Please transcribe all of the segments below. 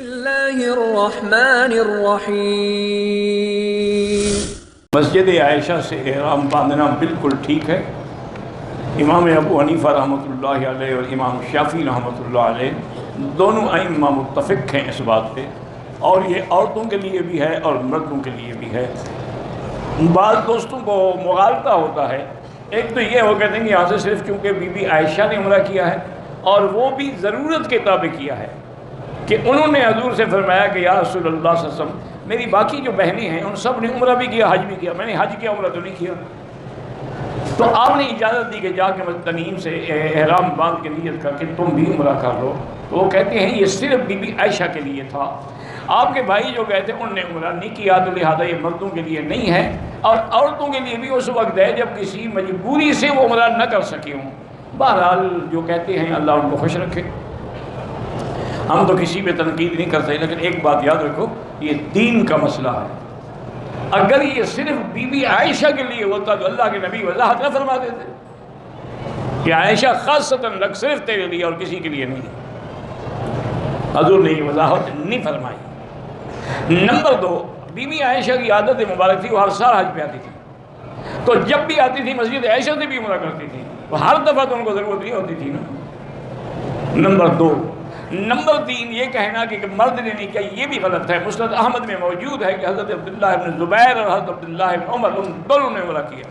اللہ الرحمن الرحیم۔ مسجد عائشہ سے احرام باندھنا بالکل ٹھیک ہے۔ امام ابو حنیفہ رحمۃ اللہ علیہ اور امام شافعی رحمۃ اللہ علیہ دونوں ائمہ متفق ہیں اس بات پہ، اور یہ عورتوں کے لیے بھی ہے اور مردوں کے لیے بھی ہے۔ بعض دوستوں کو مغالطہ ہوتا ہے، ایک تو یہ ہو کہتے ہیں کہ یہاں سے صرف کیونکہ بی بی عائشہ نے عمرہ کیا ہے، اور وہ بھی ضرورت کے تابع کیا ہے کہ انہوں نے حضور سے فرمایا کہ یا رسول اللہ صلی اللہ علیہ وسلم میری باقی جو بہنیں ہیں ان سب نے عمرہ بھی کیا، حج بھی کیا، میں نے حج کیا، عمرہ تو نہیں کیا۔ تو آپ نے اجازت دی کہ جا کے تنعیم سے احرام باندھ کے نیت کر کے تم بھی عمرہ کر لو۔ تو وہ کہتے ہیں یہ صرف بی بی عائشہ کے لیے تھا، آپ کے بھائی جو گئے تھے ان نے عمرہ نہیں کیا، تو لہٰذا یہ مردوں کے لیے نہیں ہے، اور عورتوں کے لیے بھی اس وقت ہے جب کسی مجبوری سے وہ عمرہ نہ کر سکے ہوں۔ بہرحال جو کہتے ہیں اللہ ان کو خوش رکھے، ہم تو کسی پہ تنقید نہیں کرتے، لیکن ایک بات یاد رکھو یہ دین کا مسئلہ ہے۔ اگر یہ صرف بی بی عائشہ کے لیے ہوتا تو اللہ کے نبی وضاحت نہ فرما دیتے کہ عائشہ خاصتاً لگ صرف تیرے لیے اور کسی کے لیے نہیں۔ حضور نے یہ وضاحت نہیں فرمائی۔ نمبر 2، بی بی عائشہ کی عادت مبارک تھی، وہ ہر سال حج پہ آتی تھی، تو جب بھی آتی تھی مسجد عائشہ سے بھی عمرہ کرتی تھی، وہ ہر دفعہ تو ان کو ضرورت نہیں ہوتی تھی نا۔ نمبر 2۔ نمبر 3، یہ کہنا کہ مرد نے نہیں کیا یہ بھی غلط ہے۔ مسند احمد میں موجود ہے کہ حضرت عبداللہ بن زبیر اور حضرت عبداللہ بن عمر ان دونوں نے عمرہ کیا۔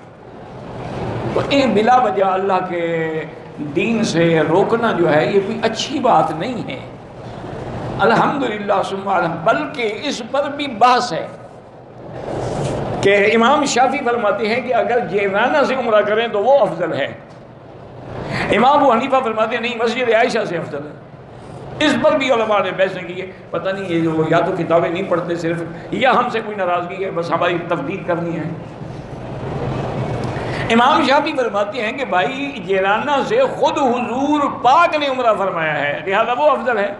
تو بلا وجہ اللہ کے دین سے روکنا جو ہے یہ کوئی اچھی بات نہیں ہے، الحمدللہ ثم الحمد۔ بلکہ اس پر بھی بحث ہے کہ امام شافعی فرماتے ہیں کہ اگر جیرانہ سے عمرہ کریں تو وہ افضل ہے، امام ابو حنیفہ فرماتے ہیں نہیں مسجد عائشہ سے افضل ہے۔ اس پر بھی علماء نے بحث کی ہے، پتہ نہیں یہ جو یا تو کتابیں نہیں پڑھتے صرف، یا ہم سے کوئی ناراضگی ہے، بس ہماری تفدید کرنی ہے۔ امام شافعی فرماتے ہیں کہ بھائی جیرانہ سے خود حضور پاک نے عمرہ فرمایا ہے، لہذا وہ افضل ہے۔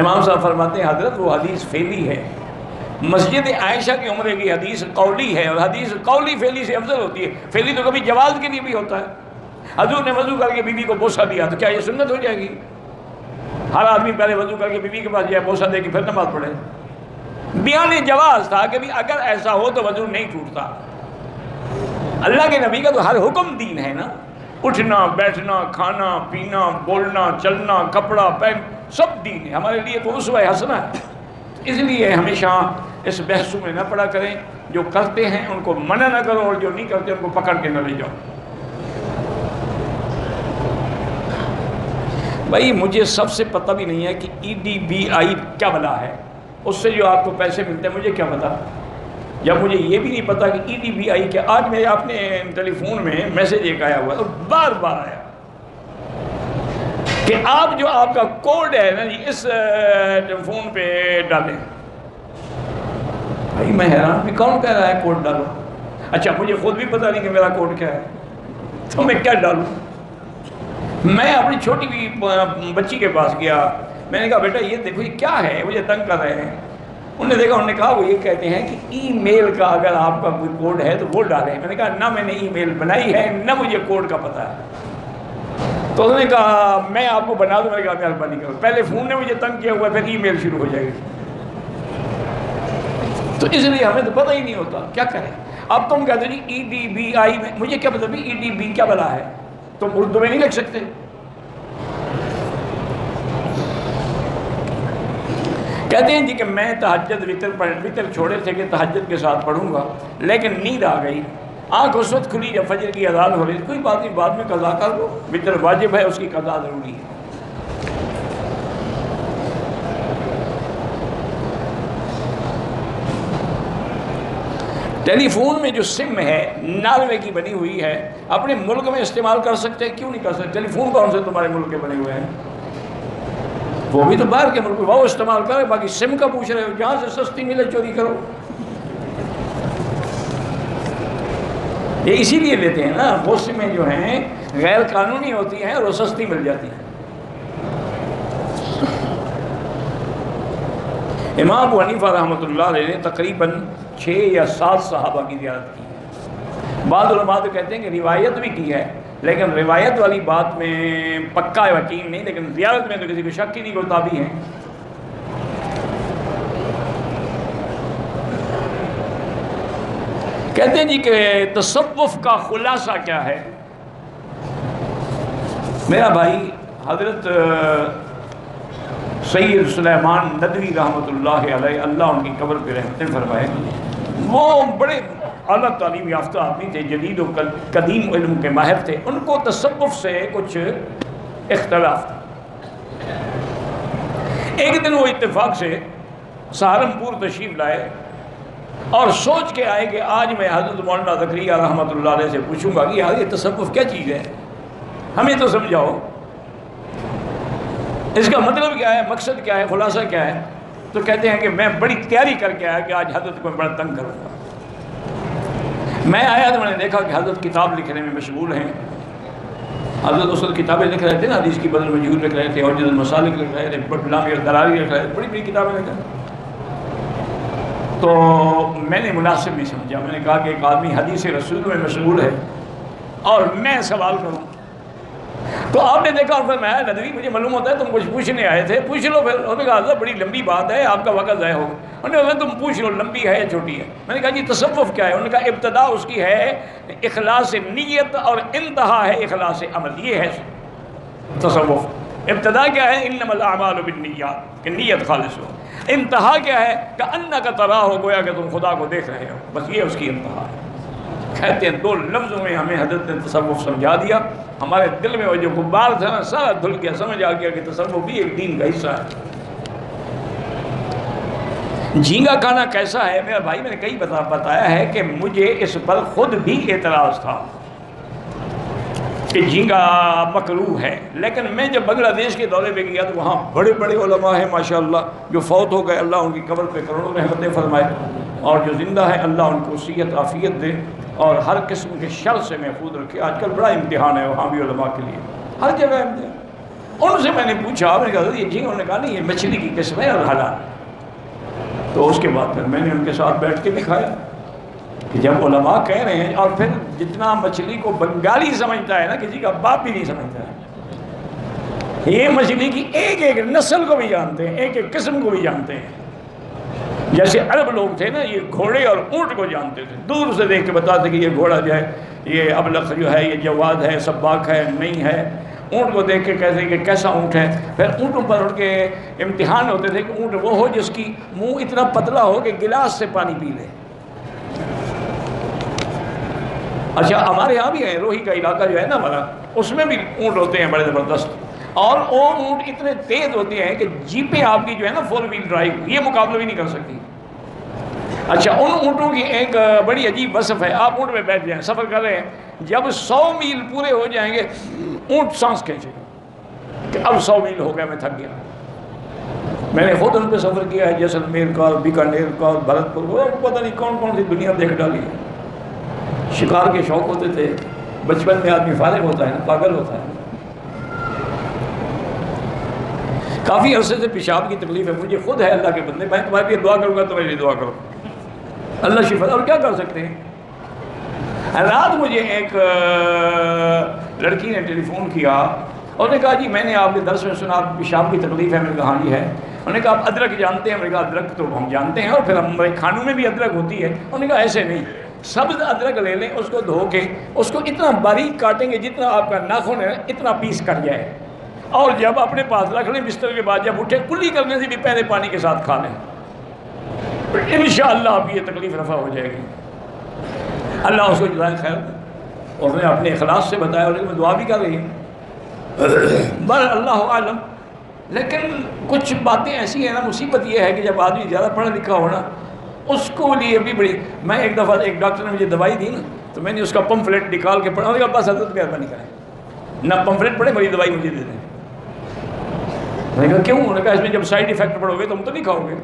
امام صاحب فرماتے ہیں حضرت وہ حدیث فعلی ہے، مسجد عائشہ کے عمرے کی حدیث قولی ہے، اور حدیث قولی فعلی سے افضل ہوتی ہے۔ فعلی تو کبھی جواز کے لیے بھی ہوتا ہے، حضور نے وضو کر کے بیوی کو بوسہ دیا تو کیا یہ سنت ہو جائے گی؟ ہر آدمی پہلے وضو کر کے بیوی کے پاس جائے، بوسہ دے کے پھر نماز پڑھے؟ بیان جواز تھا کہ اگر ایسا ہو تو وضو نہیں ٹوٹتا۔ اللہ کے نبی کا تو ہر حکم دین ہے نا، اٹھنا بیٹھنا کھانا پینا بولنا چلنا کپڑا پہن سب دین ہے، ہمارے لیے تو اسوہ حسنہ ہے۔ اس لیے ہمیشہ اس بحثوں میں نہ پڑا کریں، جو کرتے ہیں ان کو منع نہ کرو، اور جو نہیں کرتے ان کو پکڑ کے نہ لے جاؤ۔ بھائی مجھے سب سے پتہ بھی نہیں ہے کہ EDBI کیا بلا ہے، اس سے جو آپ کو پیسے ملتے ہیں مجھے کیا پتہ، یا مجھے یہ بھی نہیں پتہ کہ EDBI کیا۔ آج میرے اپنے ٹیلی فون میں میسیج ایک آیا ہوا اور بار بار آیا کہ آپ جو آپ کا کوڈ ہے نا جی اس فون پہ ڈالیں۔ بھائی میں حیران بھی، کون کہہ رہا ہے کوڈ ڈالو؟ اچھا مجھے خود بھی پتہ نہیں کہ میرا کوڈ کیا ہے، تو میں کیا ڈالوں؟ میں اپنی چھوٹی بچی کے پاس گیا، میں نے کہا بیٹا یہ دیکھو یہ کیا ہے، مجھے تنگ کر رہے ہیں۔ انہوں نے دیکھا، انہوں نے کہا وہ یہ کہتے ہیں کہ ای میل کا اگر آپ کا کوئی کوڈ ہے تو وہ ڈالیں۔ میں نے کہا نہ میں نے ای میل بنائی ہے نہ مجھے کوڈ کا پتہ ہے۔ تو انہوں نے کہا میں آپ کو بنا دوں۔ میں نے کہا مہربانی کرو، پہلے فون نے مجھے تنگ کیا ہوا ہے، پھر ای میل شروع ہو جائے گی، تو اس لیے ہمیں تو پتہ ہی نہیں ہوتا کیا کریں۔ اب تم کہتے جی EDBI میں، مجھے کیا پتہ بھی EDB کیا بلا ہے، تم اردو میں نہیں لکھ سکتے؟ کہتے ہیں جی کہ میں تہجد وطر چھوڑے تھے کہ تہجد کے ساتھ پڑھوں گا، لیکن نیند آ گئی، آنکھ اس وقت کھلی جب فجر کی اذان ہو رہی، کوئی بات نہیں بعد میں قضا کر دو، وطر واجب ہے اس کی قضا ضروری ہے۔ ٹیلی فون میں جو سم ہے ناروے کی بنی ہوئی ہے، اپنے ملک میں استعمال کر سکتے ہیں، کیوں نہیں کر سکتے؟ ٹیلی فون کون سے تمہارے ملک کے بنے ہوئے ہیں؟ وہ بھی تو باہر کے ملک میں وہ استعمال کرے، باقی سم کا پوچھ رہے ہو، جہاں سے سستی ملے چوری کرو۔ یہ اسی لیے لیتے ہیں نا، وہ سمیں جو ہیں غیر قانونی ہوتی ہیں اور وہ سستی مل جاتی ہیں۔ امام ابو حنیفہ رحمۃ اللہ علیہ نے تقریباً 6 یا 7 صحابہ کی زیارت کی ہے۔ بعض علماء تو کہتے ہیں کہ روایت بھی کی ہے، لیکن روایت والی بات میں پکا یقین نہیں، لیکن زیارت میں تو کسی کو شک ہی نہیں، کوئی تابعی ہیں۔ کہتے ہیں جی کہ تصوف کا خلاصہ کیا ہے؟ میرا بھائی حضرت سید سلیمان ندوی رحمۃ اللہ علیہ، اللہ ان کی قبر پہ رحمتیں فرمائے، وہ بڑے اعلیٰ تعلیم یافتہ آدمی تھے، جدید و قدیم علم کے ماہر تھے. ان کو تصوف سے کچھ اختلاف تھا. ایک دن وہ اتفاق سے سہارنپور تشریف لائے اور سوچ کے آئے کہ آج میں حضرت مولانا زکریا رحمۃ اللہ علیہ سے پوچھوں گا کہ یار یہ تصوف کیا چیز ہے، ہمیں تو سمجھاؤ، اس کا مطلب کیا ہے، مقصد کیا ہے، خلاصہ کیا ہے. تو کہتے ہیں کہ میں بڑی تیاری کر کے آیا کہ آج حضرت کو میں بڑا تنگ کروں گا. میں آیا تو میں نے دیکھا کہ حضرت کتاب لکھنے میں مشغول ہیں. حضرت اصل کتابیں لکھ رہے تھے نا، حدیث کی بدل مجہول لکھ رہے تھے، اور المسالک لکھ رہے تھے، لامع الدراری لکھ رہے تھے، بڑی بڑی کتابیں لکھ رہے تھے. تو میں نے مناسب نہیں سمجھا. میں نے کہا کہ ایک آدمی حدیث رسول میں مشغول ہے اور میں سوال کروں. تو آپ نے دیکھا اور فرمایا ندوی مجھے معلوم ہوتا ہے تم کچھ پوچھنے آئے تھے، پوچھ لو. پھر انہوں نے کہا حضرت بڑی لمبی بات ہے، آپ کا وقت ضائع ہوگا. انہوں نے کہا تم پوچھ لو، لمبی ہے یا چھوٹی ہے. میں نے کہا جی تصوف کیا ہے؟ انہوں نے کہا ابتدا اس کی ہے اخلاص نیت اور انتہا ہے اخلاص عمل. یہ ہے تصوف. ابتدا کیا ہے؟ انما الاعمال بالنیات، کہ نیت خالص ہو. انتہا کیا ہے؟ کہ انک تراہ ہو، گویا کہ تم خدا کو دیکھ رہے ہو. بس یہ اس کی انتہا ہے. کہتے ہیں دو لفظوں میں ہمیں حضرت نے تصوف سمجھا دیا. ہمارے دل میں وہ جو غبار تھا نا سارا دھل گیا، سمجھ آ گیا کہ تصوف بھی ایک دین کا حصہ ہے. جھینگا کھانا کیسا ہے میرا بھائی؟ میں نے کئی بتایا ہے کہ مجھے اس پر خود بھی اعتراض تھا کہ جھینگا مکروہ ہے. لیکن میں جب بنگلہ دیش کے دورے پہ گیا تو وہاں بڑے بڑے علماء ہیں ماشاءاللہ، جو فوت ہو گئے، اللہ ان کی قبر پہ کروڑوں رحمتیں فرمائے، اور جو زندہ ہیں اللہ ان کو صحت عافیت دے اور ہر قسم کے شر سے محفوظ رکھے. آج کل بڑا امتحان ہے وہاں بھی علماء کے لیے، ہر جگہ امتحان. ان سے میں نے پوچھا، میں نے کہا یہ جھینگا، انہوں نے کہا نہیں یہ مچھلی کی قسم ہے اور حلال. تو اس کے بعد پھر میں نے ان کے ساتھ بیٹھ کے بھی کھایا کہ جب علماء کہہ رہے ہیں. اور پھر جتنا مچھلی کو بنگالی سمجھتا ہے نا، کسی کا باپ بھی نہیں سمجھتا ہے. یہ مچھلی کی ایک ایک نسل کو بھی جانتے ہیں، ایک ایک قسم کو بھی جانتے ہیں. جیسے عرب لوگ تھے نا، یہ گھوڑے اور اونٹ کو جانتے تھے، دور سے دیکھ کے بتاتے کہ یہ گھوڑا جو ہے، یہ ابلق جو ہے، یہ جواد ہے، سباق ہے، نہیں ہے. اونٹ کو دیکھ کے کہتے ہیں کہ کیسا اونٹ ہے. پھر اونٹوں پر ان کے امتحان ہوتے تھے کہ اونٹ وہ ہو جس کی منہ اتنا پتلا ہو کہ گلاس سے پانی پی لے. اچھا ہمارے یہاں بھی ہے، روہی کا علاقہ جو ہے نا ہمارا، اس میں بھی اونٹ ہوتے ہیں بڑے زبردست، اور وہ اونٹ اتنے تیز ہوتے ہیں کہ جیپیں آپ کی جو ہے نا 4 ویل ڈرائیو، یہ مقابلہ بھی نہیں کر سکتی. اچھا ان اونٹوں کی ایک بڑی عجیب وصف ہے. آپ اونٹ میں بیٹھ جائیں، سفر کر رہے ہیں، جب 100 میل پورے ہو جائیں گے اونٹ سانس کھینچے کہ اب 100 میل ہو گیا، میں تھک گیا. میں نے خود ان پہ سفر کیا ہے، جیسلمیر کا، بیکانیر کا، بھرت پور، وہ پتہ نہیں کون کون سی دنیا دیکھ ڈالی ہے. شکار کے شوق ہوتے تھے، بچپن میں آدمی فارغ ہوتا ہے نا، پاگل ہوتا ہے. کافی عرصے سے پیشاب کی تکلیف ہے مجھے، خود ہے اللہ کے بندے. میں تمہارے لیے دعا کروں گا تو میرے لیے دعا کرو، اللہ شفا. اور کیا کر سکتے ہیں. رات مجھے ایک لڑکی نے ٹیلی فون کیا اور نے کہا جی میں نے آپ کے درس میں سنا پیشاب کی تکلیف ہے. میں نے کہا ہاں جی ہے. انہوں نے کہا آپ ادرک جانتے ہیں؟ میں نے کہا ادرک تو ہم جانتے ہیں، اور پھر ہمارے کھانوں میں بھی ادرک ہوتی ہے. انہوں نے کہا ایسے نہیں، سبز ادرک لے لیں، اس کو دھو کے اس کو اتنا باریک کاٹیں گے جتنا آپ کا ناخن ہے اتنا پیس کٹ جائے، اور جب اپنے پاس رکھ لیں بستر کے بعد، جب اٹھے کلی کرنے سے بھی پہلے پانی کے ساتھ کھا لیں، انشاءاللہ آپ کی یہ تکلیف رفع ہو جائے گی. اللہ اس کو جزائے خیر. اور میں اپنے اخلاص سے بتایا، اور میں دعا بھی کر رہی ہوں، بل اللہ عالم. لیکن کچھ باتیں ایسی ہیں نا، مصیبت یہ ہے کہ جب آدمی زیادہ پڑھا لکھا ہونا، اس کو لیے بھی بڑی. میں ایک دفعہ ایک ڈاکٹر نے مجھے دوائی دی نا، تو میں نے اس کا پمفلیٹ نکال کے پڑھا. انہوں نے کہا بس حضرت مہربانی کریں، نہ پمفلیٹ پڑھے میری دوائی مجھے دے دیں. میں نے کہا کیوں؟ انہوں نے کہا اس میں جب سائیڈ ایفیکٹ پڑھو گے تم تو نہیں کھاؤ گے.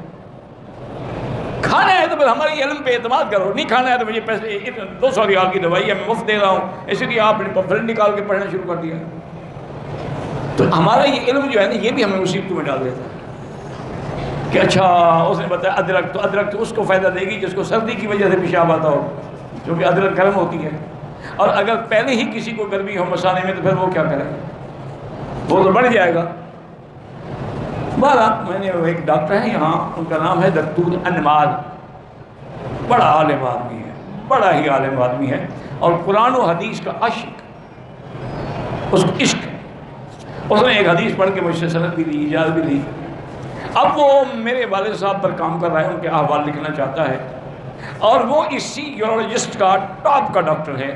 کھانا ہے تو پھر ہماری علم پہ اعتماد کرو، نہیں کھانا ہے تو مجھے پیسے 200 ریال کی دوائی ہے میں مفت دے رہا ہوں، اسی لیے آپ نے پمفلیٹ نکال کے پڑھنا شروع کر دیا. تو ہمارا یہ علم جو ہے نا، یہ بھی ہمیں مصیبتوں میں ڈال دیتا ہے کہ اچھا اس نے بتایا ادرک، تو ادرک تو اس کو فائدہ دے گی جس کو سردی کی وجہ سے پیشاب آتا ہو، کیونکہ ادرک گرم ہوتی ہے. اور اگر پہلے ہی کسی کو گرمی ہو مسانے میں تو پھر وہ کیا کرے، وہ تو بڑھ جائے گا. بارہ میں نے ایک ڈاکٹر ہے یہاں، ان کا نام ہے دکتور انمال، بڑا عالم آدمی ہے، بڑا ہی عالم آدمی ہے اور قرآن و حدیث کا عاشق، اس کو عشق ہے۔ اس نے ایک حدیث پڑھ کے مجھ سے سند بھی لی، اجازت بھی لی۔ اب وہ میرے والد صاحب پر کام کر رہا ہے، ان کے احوال لکھنا چاہتا ہے، اور وہ اسی یورولوجسٹ کا ٹاپ کا ڈاکٹر ہے۔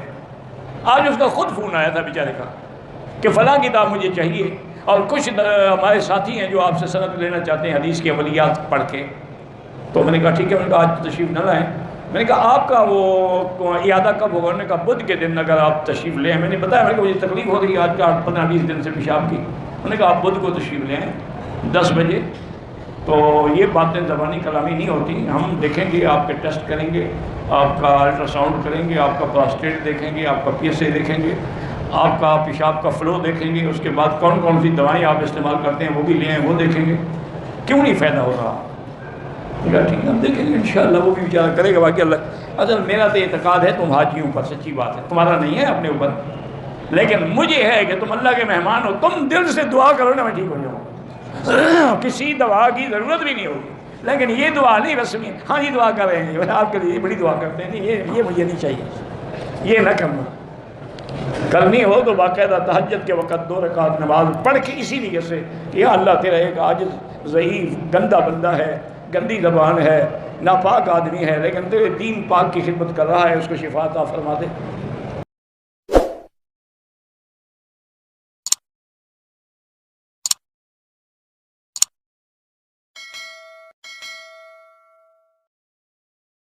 آج اس کا خود فون آیا تھا بیچارے کا کہ فلاں کتاب مجھے چاہیے، اور کچھ ہمارے ساتھی ہیں جو آپ سے سند لینا چاہتے ہیں حدیث کی عملیات پڑھ کے۔ تو میں نے کہا ٹھیک ہے، میں نے کہا آج تشریف نہ لائیں۔ میں نے کہا آپ کا وہ اعادہ کب ہوگا؟ انہوں نے کہا بدھ کے دن اگر آپ تشریف لیں۔ میں نے بتایا، میں نے کہا مجھے تکلیف ہو رہی ہے آج کا 15-20 دن سے پیشاب کی۔ انہوں نے کہا آپ بدھ کو تشریف لیں 10 بجے۔ تو یہ باتیں زبانی کلامی نہیں ہوتی، ہم دیکھیں گے، آپ کے ٹیسٹ کریں گے، آپ کا الٹرا ساؤنڈ کریں گے، آپ کا پراسٹیٹ دیکھیں گے، آپ کا پی ایس اے دیکھیں گے، آپ کا پیشاب کا فلو دیکھیں گے، اس کے بعد کون کون سی دوائیں آپ استعمال کرتے ہیں وہ بھی لے آئیں، وہ دیکھیں گے، کیوں نہیں فائدہ ہو رہا؟ ٹھیک ہے، ہم دیکھیں گے انشاءاللہ، وہ بھی بیچارہ کرے گا۔ باقی اللہ، اصل میرا تو اعتقاد ہے تم حاجیوں پر، سچی بات ہے، تمہارا نہیں ہے اپنے اوپر، لیکن مجھے ہے کہ تم اللہ کے مہمان ہو، تم دل سے دعا کرو نا میں ٹھیک ہو جاؤں، کسی دعا کی ضرورت بھی نہیں ہوگی۔ لیکن یہ دعا نہیں رسمی، ہاں جی دعا کر رہے ہیں آپ کے لیے بڑی دعا کرتے ہیں، نہیں یہ مجھے نہیں چاہیے، یہ نہ کرنا۔ کرنی ہو تو باقاعدہ تہجد کے وقت 2 رکعت نماز پڑھ کے اسی لیے سے، یا اللہ تیرا ایک عاجز ضعیف گندا بندہ ہے، گندی زبان ہے، ناپاک آدمی ہے، لیکن تیرے دین پاک کی خدمت کر رہا ہے، اس کو شفا عطا فرما دے۔